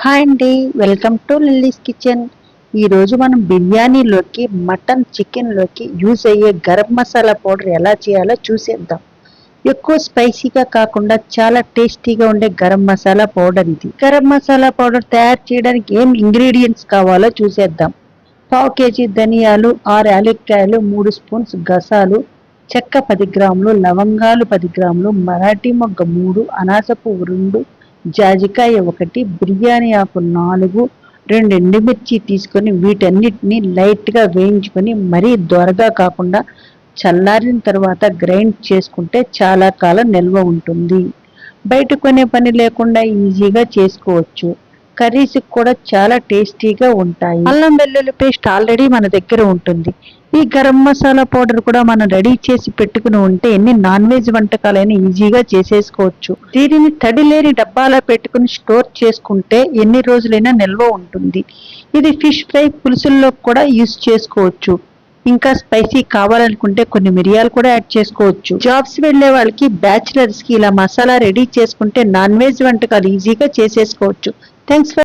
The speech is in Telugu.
హాయ్ అండి, వెల్కమ్ టు లిల్లీస్ కిచెన్. ఈరోజు మనం బిర్యానీలోకి మటన్ చికెన్లోకి యూజ్ అయ్యే గరం మసాలా పౌడర్ ఎలా చేయాలో చూసేద్దాం. ఎక్కువ స్పైసీగా కాకుండా చాలా టేస్టీగా ఉండే గరం మసాలా పౌడర్ ఇది. గరం మసాలా పౌడర్ తయారు చేయడానికి ఏం ఇంగ్రీడియంట్స్ కావాలో చూసేద్దాం. పావు కేజీ ధనియాలు, 6 యాలక్కాయలు, 3 స్పూన్స్ గసాలు, చెక్క 10 గ్రాములు, లవంగాలు 10 గ్రాములు, మరాఠీ మొగ్గ 3, అనాస పువ్వు 2, జాజికాయ 1, బిర్యానీ ఆకు 4, 2 ఎండుమిర్చి తీసుకొని వీటన్నిటిని లైట్గా వేయించుకొని మరీ దోరగా కాకుండా చల్లారిన తర్వాత గ్రైండ్ చేసుకుంటే చాలా కాలం నిల్వ ఉంటుంది. బయట కొనే పని లేకుండా ఈజీగా చేసుకోవచ్చు. కర్రీస్ కూడా చాలా టేస్టీగా ఉంటాయి. అల్లం వెల్లుల్లి పేస్ట్ ఆల్రెడీ మన దగ్గర ఉంటుంది. ఈ గరం మసాలా పౌడర్ కూడా మనం రెడీ చేసి పెట్టుకుని ఉంటే ఎన్ని నాన్ వెజ్ వంటకాలైనా ఈజీగా చేసేసుకోవచ్చు. దీనిని తడి లేని డబ్బాలో పెట్టుకుని స్టోర్ చేసుకుంటే ఎన్ని రోజులైనా నిల్వ ఉంటుంది. ఇది ఫిష్ ఫ్రై, పులుసుల్లో కూడా యూజ్ చేసుకోవచ్చు. ఇంకా స్పైసీ కావాలనుకుంటే కొన్ని మిరియాలు కూడా యాడ్ చేసుకోవచ్చు. జాబ్స్ వెళ్లే వాళ్ళకి, బ్యాచిలర్స్ కి ఇలా మసాలా రెడీ చేసుకుంటే నాన్ వెజ్ వంటకాలు ఈజీగా చేసేసుకోవచ్చు. Thanks for